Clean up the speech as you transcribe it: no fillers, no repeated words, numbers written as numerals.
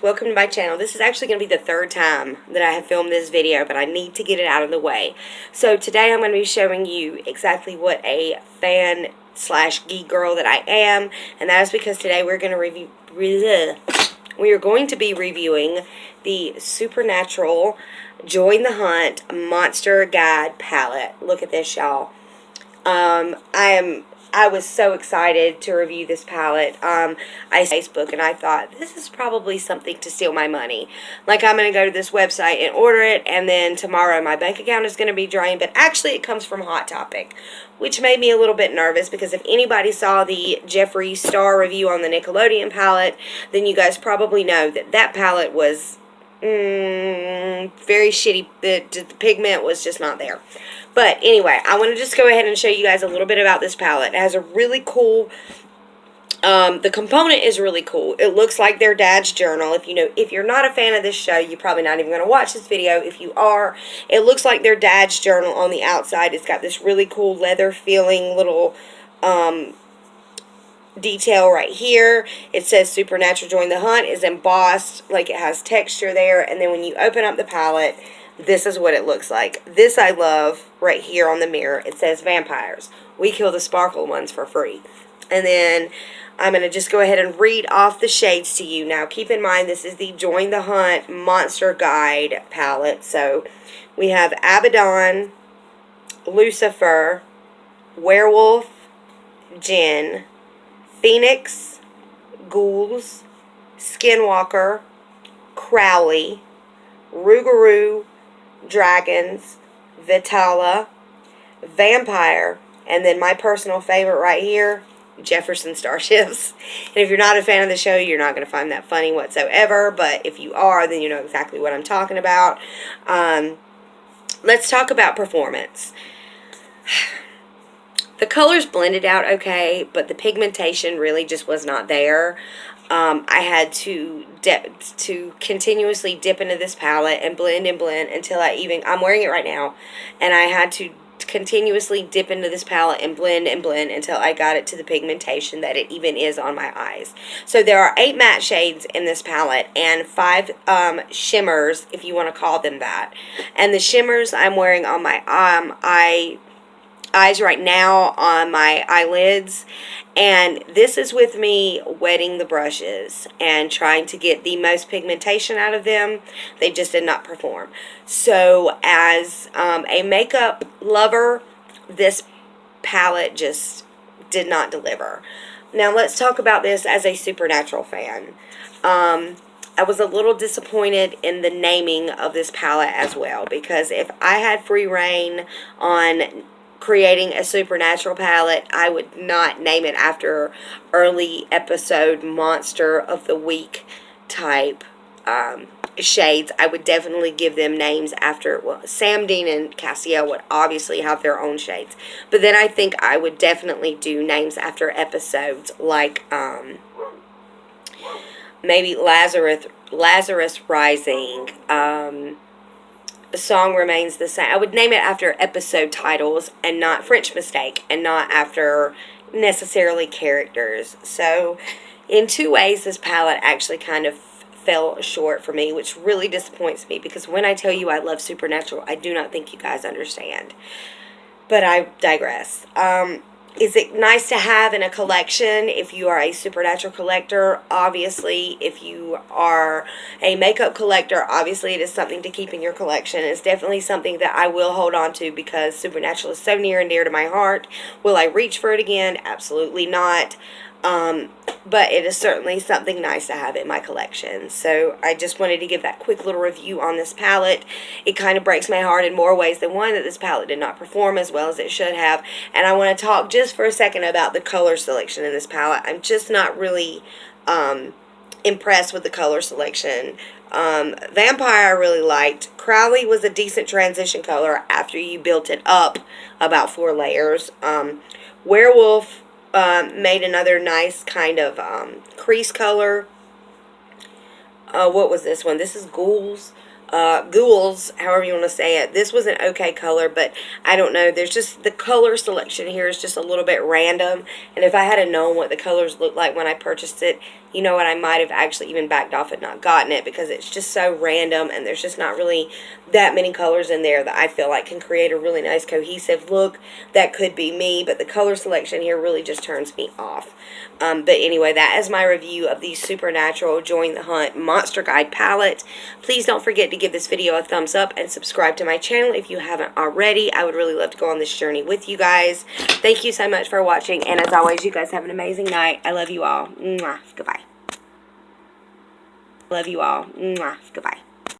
welcome to my channel. This is actually going to be the third time that I have filmed this video, but I need to get it out of the way. So today I'm going to be showing you exactly what a fan slash geek girl that I am, and that is because today we're going to we are going to be reviewing the Supernatural Join the Hunt Monster Guide palette. Look at this, y'all. I was so excited to review this palette. I Facebook and I thought this is probably something to steal my money. Like, I'm going to go to this website and order it, and then tomorrow my bank account is going to be drained. But actually it comes from Hot Topic, which made me a little bit nervous, because if anybody saw the Jeffree Star review on the Nickelodeon palette, then you guys probably know that that palette was very shitty. The pigment was just not there. But anyway, I want to just go ahead and show you guys a little bit about this palette. It has a really cool, the component is really cool. It looks like their dad's journal. If you're not a fan of this show, you're probably not even going to watch this video. If you are, it looks like their dad's journal on the outside. It's got this really cool leather feeling little, detail right here. It says Supernatural Join the Hunt is embossed, like it has texture there. And then when you open up the palette, this is what it looks like. This I love right here on the mirror. It says vampires. We kill the sparkle ones for free. And then I'm going to just go ahead and read off the shades to you. Now keep in mind, this is the Join the Hunt Monster Guide palette. So we have Abaddon, Lucifer, Werewolf, Jinn, Phoenix, Ghouls, Skinwalker, Crowley, Rougarou, Dragons, Vitala, Vampire, and then my personal favorite right here, Jefferson Starships. And if you're not a fan of the show, you're not going to find that funny whatsoever, but if you are, then you know exactly what I'm talking about. Let's talk about performance. The colors blended out okay, but the pigmentation really just was not there. I had to continuously dip into this palette and blend until I'm wearing it right now, and I had to continuously dip into this palette and blend until I got it to the pigmentation that it even is on my eyes. So there are 8 matte shades in this palette and 5 shimmers, if you want to call them that. And the shimmers I'm wearing on my eyes right now, on my eyelids, and this is with me wetting the brushes and trying to get the most pigmentation out of them. They just did not perform. So as a makeup lover, this palette just did not deliver. Now let's talk about this as a Supernatural fan. I was a little disappointed in the naming of this palette as well, because if I had free reign on creating a Supernatural palette, I would not name it after early episode monster of the week type shades. I would definitely give them names after, well, Sam, Dean, and Cassiel would obviously have their own shades, but then I think I would definitely do names after episodes, like maybe Lazarus Rising, The Song Remains the Same. I would name it after episode titles and not French Mistake, and not after necessarily characters. So in 2 ways, this palette actually kind of fell short for me, which really disappoints me, because when I tell you I love Supernatural, I do not think you guys understand. But I digress. Is it nice to have in a collection if you are a Supernatural collector? Obviously. If you are a makeup collector, obviously it is something to keep in your collection. It's definitely something that I will hold on to, because Supernatural is so near and dear to my heart. Will I reach for it again? Absolutely not. But it is certainly something nice to have in my collection. So I just wanted to give that quick little review on this palette. It kind of breaks my heart in more ways than one that this palette did not perform as well as it should have. And I want to talk just for a second about the color selection in this palette. I'm just not really impressed with the color selection. Vampire I really liked. Crowley was a decent transition color after you built it up about 4 layers. Werewolf made another nice kind of crease color. What was this one? This is Ghouls. Ghouls, however you want to say it. This was an okay color, but I don't know. There's just, the color selection here is just a little bit random. And if I had known what the colors looked like when I purchased it, you know what, I might have actually even backed off and not gotten it, because it's just so random, and there's just not really that many colors in there that I feel like can create a really nice cohesive look that could be me, but the color selection here really just turns me off. But anyway, that is my review of the Supernatural Join the Hunt Monster Guide palette. Please don't forget to give this video a thumbs up and subscribe to my channel if you haven't already. I would really love to go on this journey with you guys. Thank you so much for watching, and as always, you guys have an amazing night. I love you all. Mwah. Goodbye. Love you all. Mwah. Goodbye.